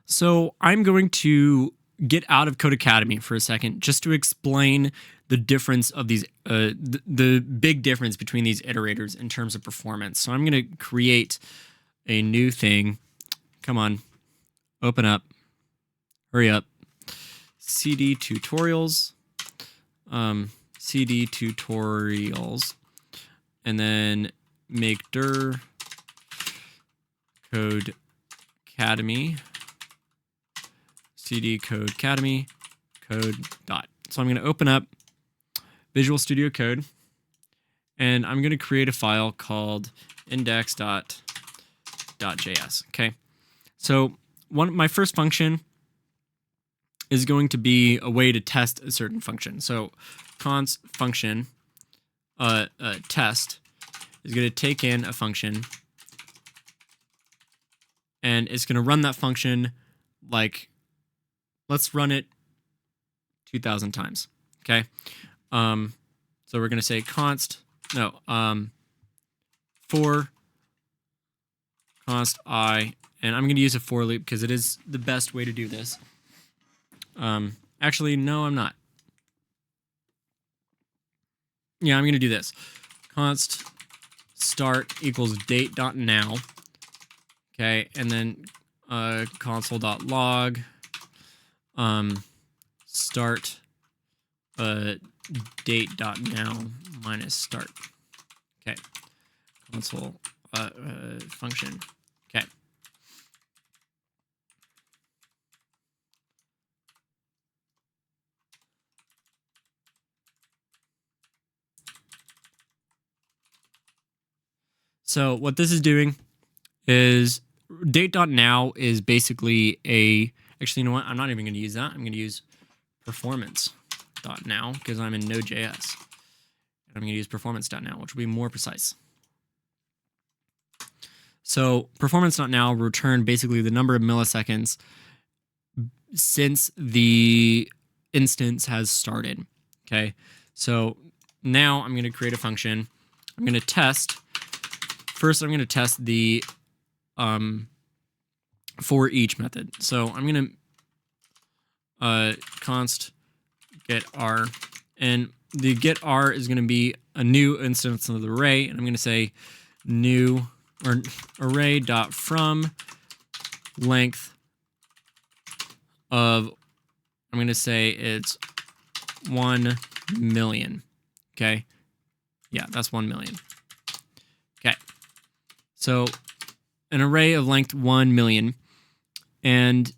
So I'm going to get out of Code Academy for a second just to explain the difference of these, the big difference between these iterators in terms of performance. So I'm going to create a new thing. Come on, open up, hurry up. CD tutorials, CD tutorials, and then make dir Code Academy, CD Code Academy, code dot. So I'm going to open up Visual Studio Code, and I'm going to create a file called index.js. Okay, so my first function is going to be a way to test a certain function. So const function test is going to take in a function, and it's going to run that function like, let's run it 2,000 times. Okay. So we're going to say for const I, and I'm going to use a for loop because it is the best way to do this. Actually, no, I'm not. Yeah, I'm going to do this. Const start equals date.now. Okay, and then console.log start date.now minus start. Okay, console function. Okay. So what this is doing is date.now is basically actually, you know what? I'm not even going to use that. I'm going to use performance.now because I'm in Node.js. I'm going to use performance.now, which will be more precise. So performance.now will return basically the number of milliseconds since the instance has started. Okay, so now I'm going to create a function. I'm going to test. First, I'm going to test the for each method. So I'm going to const get r, and the get r is going to be a new instance of the array, and I'm going to say new or array.from length of, I'm going to say it's 1 million. Okay. Yeah, that's 1 million. Okay. So an array of length 1 million. And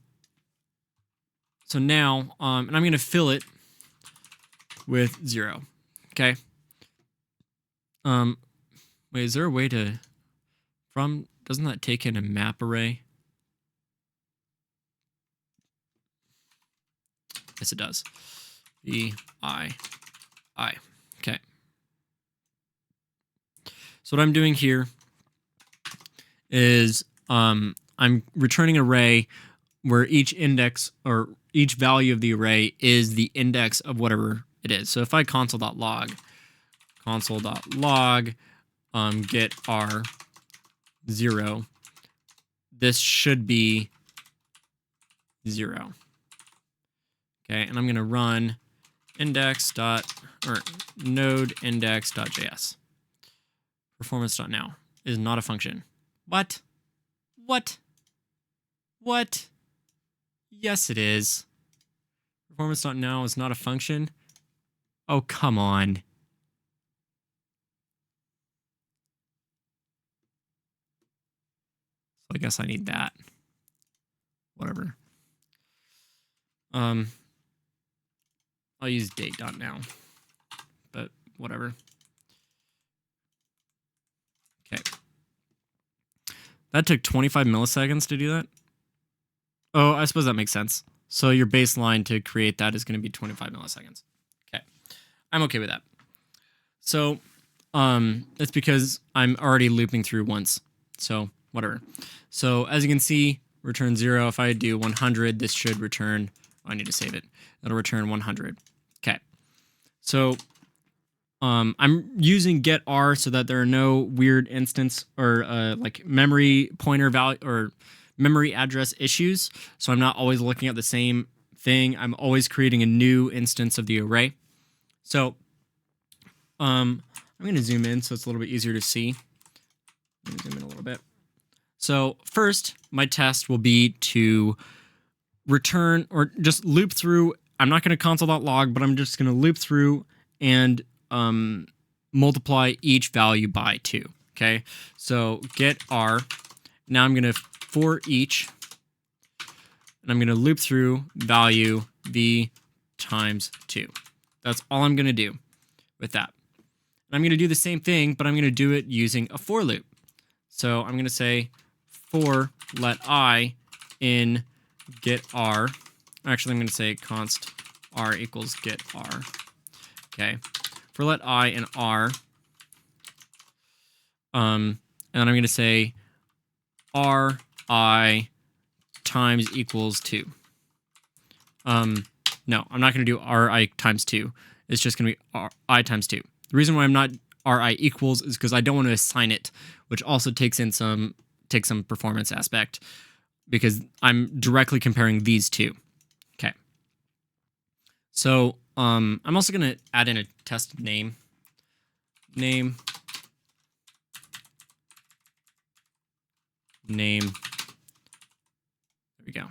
so now, and I'm going to fill it with 0. Okay. Wait, is there a way to, doesn't that take in a map array? Yes, it does. I. Okay. So what I'm doing here is I'm returning an array where each index or each value of the array is the index of whatever it is. So if I console.log get r 0, this should be 0. Okay, and I'm going to run node index.js. Performance.now is not a function. What? Yes, it is. Performance.now is not a function. Oh, come on. So I guess I need that. Whatever. I'll use date.now, but whatever. Okay. That took 25 milliseconds to do that. Oh, I suppose that makes sense. So your baseline to create that is going to be 25 milliseconds. Okay. I'm okay with that. So it's because I'm already looping through once. So whatever. So as you can see, return 0. If I do 100, this should return, I need to save it. It'll return 100. Okay. So I'm using get r so that there are no weird instance or like memory pointer value or memory address issues, so I'm not always looking at the same thing. I'm always creating a new instance of the array. So I'm going to zoom in so it's a little bit easier to see. Let me zoom in a little bit. So first, my test will be to return or just loop through. I'm not going to console.log, but I'm just going to loop through and multiply each value by 2. Okay, so get r. Now I'm going to for each, and I'm going to loop through value v times 2. That's all I'm going to do with that. And I'm going to do the same thing, but I'm going to do it using a for loop. So I'm going to say for let I in get r. Actually, I'm going to say const r equals get r. Okay, for let I in r. And then I'm going to say ri times equals 2. No, I'm not going to do ri times 2. It's just going to be I times 2. The reason why I'm not ri equals is because I don't want to assign it, which also takes some performance aspect, because I'm directly comparing these two. Okay. So I'm also going to add in a test name. Name. There we go.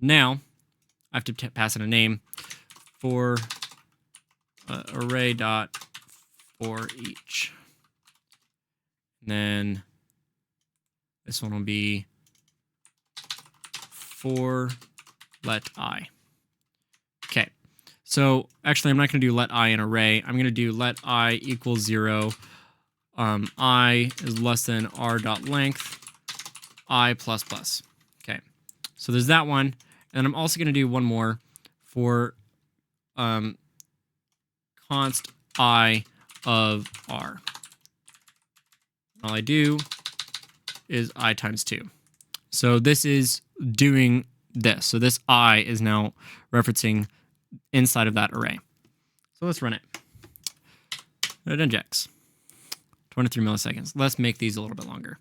Now I have to pass in a name for Array.forEach. And then this one will be for let I. Okay. So actually, I'm not going to do let I in array. I'm going to do let I equals 0. I is less than r.length I plus plus. Okay. So there's that one. And I'm also going to do one more for const I of r. All I do is I times 2. So this is doing this. So this I is now referencing inside of that array. So let's run it. It injects. 23 milliseconds. Let's make these a little bit longer.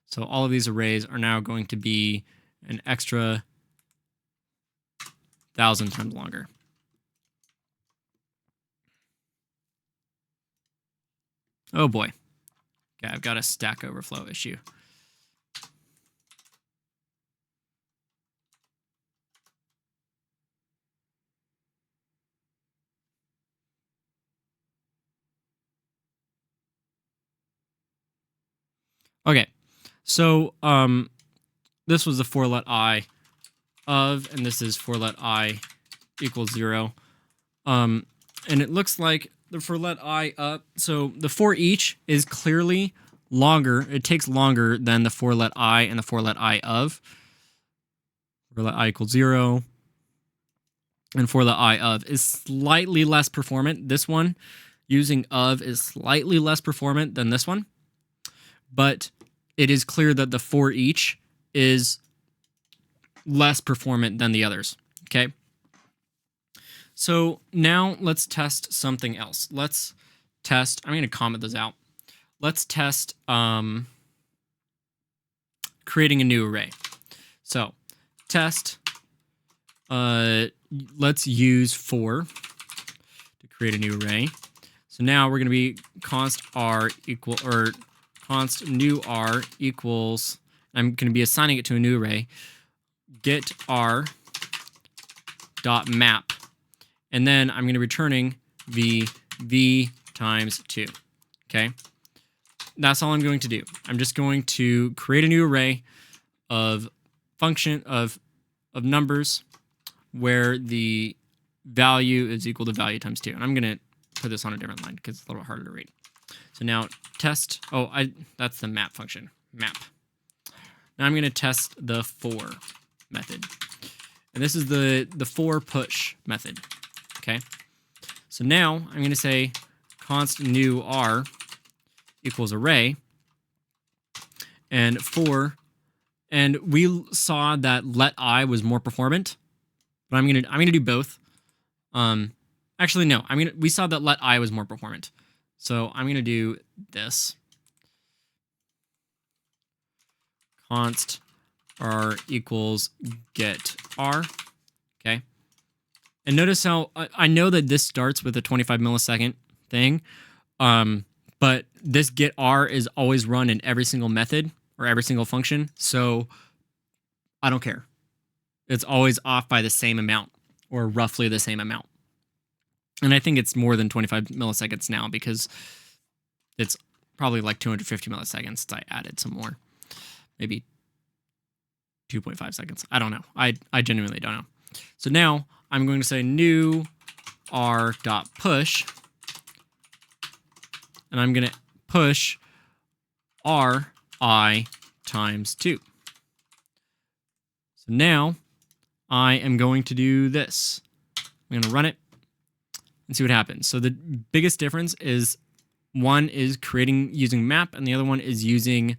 So all of these arrays are now going to be an extra 1,000 times longer. Oh boy. Okay, I've got a Stack Overflow issue. Okay, so this was the for let I of, and this is for let I equals 0. And it looks like the for let I up. So the for each is clearly longer. It takes longer than the for let I and the for let I of. For let I equals 0. And for let I of is slightly less performant. This one using of is slightly less performant than this one. But it is clear that the for each is less performant than the others. Okay. So now let's test something else. Let's test, I'm going to comment those out. Let's test creating a new array. So test, let's use for to create a new array. So now we're going to be const r equal, or const new r equals, I'm going to be assigning it to a new array, get r dot map, and then I'm going to be returning v times 2. Okay, that's all I'm going to do. I'm just going to create a new array of function of numbers where the value is equal to value times 2, and I'm going to put this on a different line because it's a little harder to read. So now test, that's the map function, map. Now I'm going to test the for method. And this is the for push method, okay? So now I'm going to say const new r equals array, and for, and we saw that let I was more performant, but I'm going to do both. Actually no, we saw that let I was more performant. So I'm going to do this. const r equals get r. Okay. And notice how I know that this starts with a 25 millisecond thing, but this get r is always run in every single method or every single function. So I don't care. It's always off by the same amount or roughly the same amount. And I think it's more than 25 milliseconds now because it's probably like 250 milliseconds since I added some more. Maybe 2.5 seconds. I don't know. I genuinely don't know. So now I'm going to say new r.push, and I'm going to push ri times 2. So now I am going to do this. I'm going to run it and see what happens. So the biggest difference is one is creating using map, and the other one is using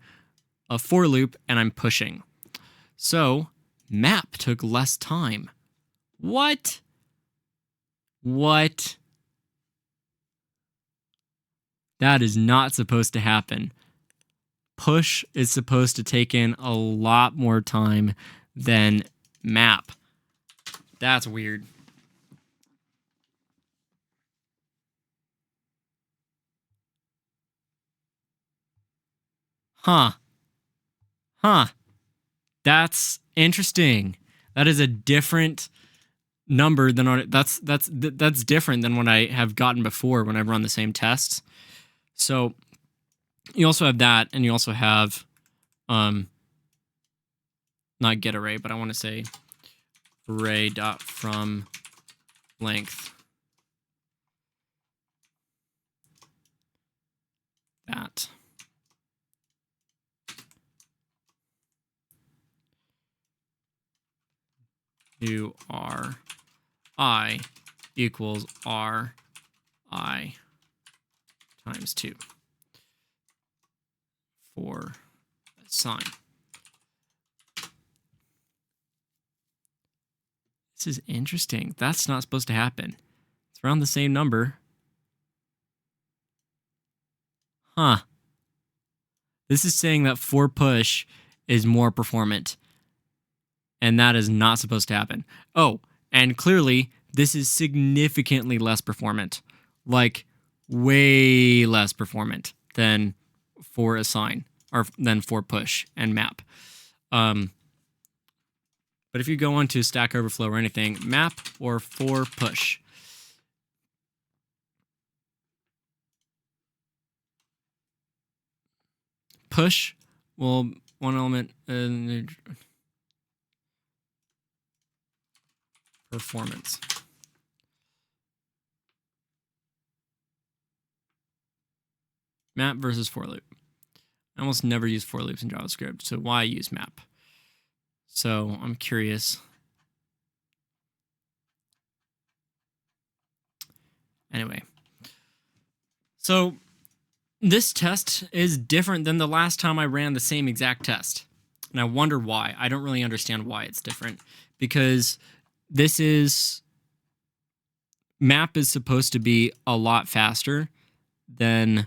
a for loop, and I'm pushing. So map took less time. What? What? That is not supposed to happen. Push is supposed to take in a lot more time than map. That's weird. Huh. That's interesting. That is a different number than what that's different than what I have gotten before when I've run the same tests. So you also have that, and you also have not get array, but I want to say array.from length. That. New ri equals ri times 2 for sign. This is interesting. That's not supposed to happen. It's around the same number. Huh. This is saying that for push is more performant. And that is not supposed to happen. Oh, and clearly this is significantly less performant. Like way less performant than for assign or than for push and map. But if you go onto Stack Overflow or anything, map or for push. Push, well, one element performance. Map versus for loop. I almost never use for loops in JavaScript, so why use map? So I'm curious. Anyway, so this test is different than the last time I ran the same exact test. And I wonder why. I don't really understand why it's different. Because this is... map is supposed to be a lot faster than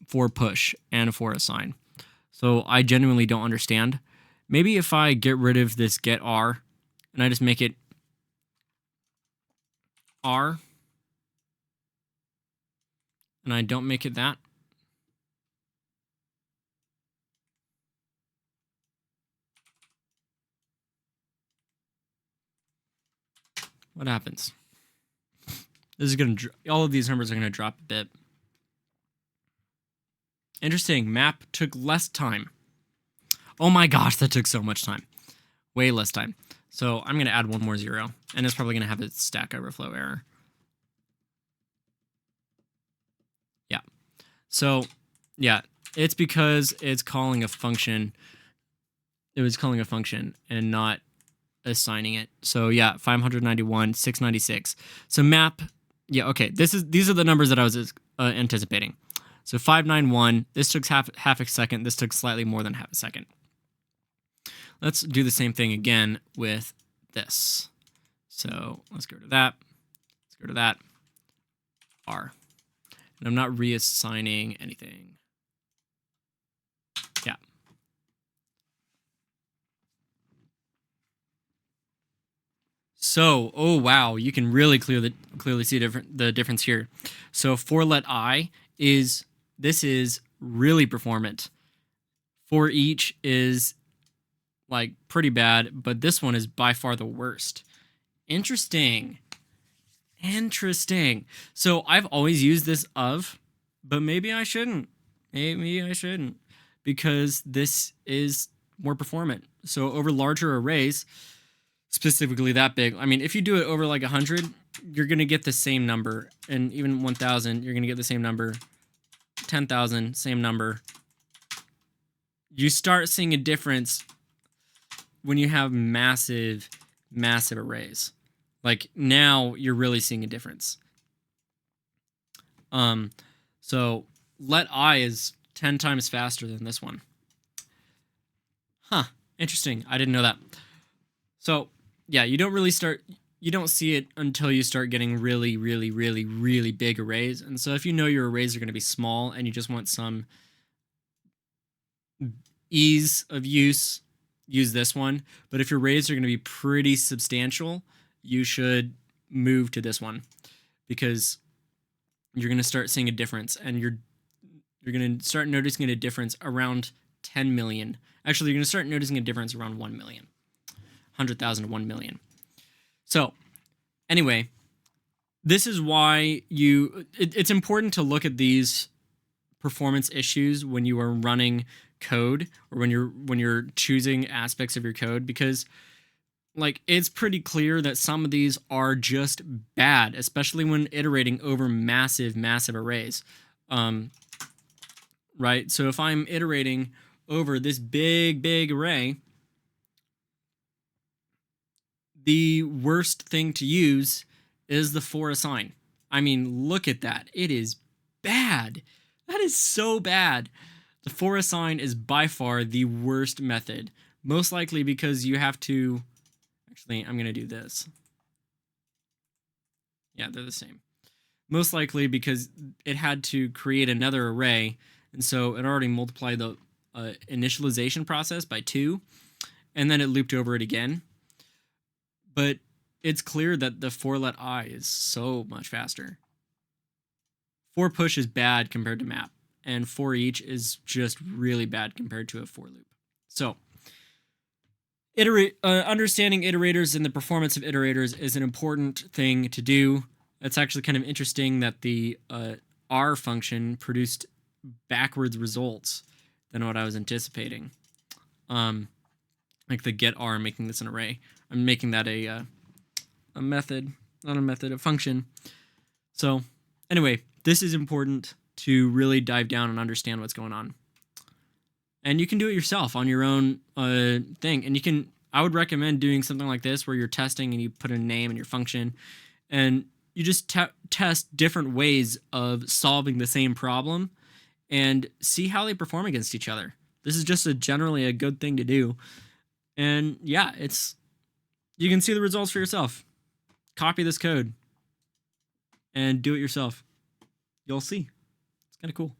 for push and for assign. So I genuinely don't understand. Maybe if I get rid of this get r and I just make it r and I don't make it that. What happens? This is going to, all of these numbers are going to drop a bit. Interesting. Map took less time. Oh my gosh, that took so much time. Way less time. So I'm going to add one more 0, and it's probably going to have a Stack Overflow error. Yeah. So, yeah, it's because it's calling a function. It was calling a function and not assigning it. So yeah, 591, 696. So map, yeah, okay. These are the numbers that I was anticipating. So 591. This took half a second. This took slightly more than half a second. Let's do the same thing again with this. So let's go to that. Let's go to that. R. And I'm not reassigning anything. Yeah. So, oh wow, you can really clearly see the difference here. So for let I is really performant. For each is like pretty bad, but this one is by far the worst. Interesting. So I've always used this of, but maybe I shouldn't. Because this is more performant. So over larger arrays, specifically that big, I mean, if you do it over like 100, you're going to get the same number. And even 1,000, you're going to get the same number. 10,000, same number. You start seeing a difference when you have massive arrays. Like now you're really seeing a difference. So let I is 10 times faster than this one. Huh, interesting. I didn't know that. So yeah, you don't see it until you start getting really big arrays. And so if you know your arrays are going to be small and you just want some ease of use this one. But if your arrays are going to be pretty substantial, you should move to this one, because you're going to start seeing a difference, and you're going to start noticing a difference around 10 million. Actually, you're going to start noticing a difference around 1 million. 100,000 to 1 million. So anyway, this is why it's important to look at these performance issues when you are running code, or when you're choosing aspects of your code, because like it's pretty clear that some of these are just bad, especially when iterating over massive arrays. Right? So if I'm iterating over this big array, the worst thing to use is the for assign. I mean, look at that. It is bad. That is so bad. The for assign is by far the worst method. Most likely because you have to... Actually, I'm going to do this. Yeah, they're the same. Most likely because it had to create another array, and so it already multiplied the initialization process by 2, and then it looped over it again. But it's clear that the for let I is so much faster. For push is bad compared to map, and for each is just really bad compared to a for loop. So understanding iterators and the performance of iterators is an important thing to do. It's actually kind of interesting that the R function produced backwards results than what I was anticipating. Like the get R, making this an array. I'm making that a method, not a method, a function. So anyway, this is important to really dive down and understand what's going on. And you can do it yourself on your own thing. And I would recommend doing something like this where you're testing and you put a name in your function and you just test different ways of solving the same problem and see how they perform against each other. This is just generally a good thing to do. And yeah, you can see the results for yourself. Copy this code and do it yourself. You'll see. It's kind of cool.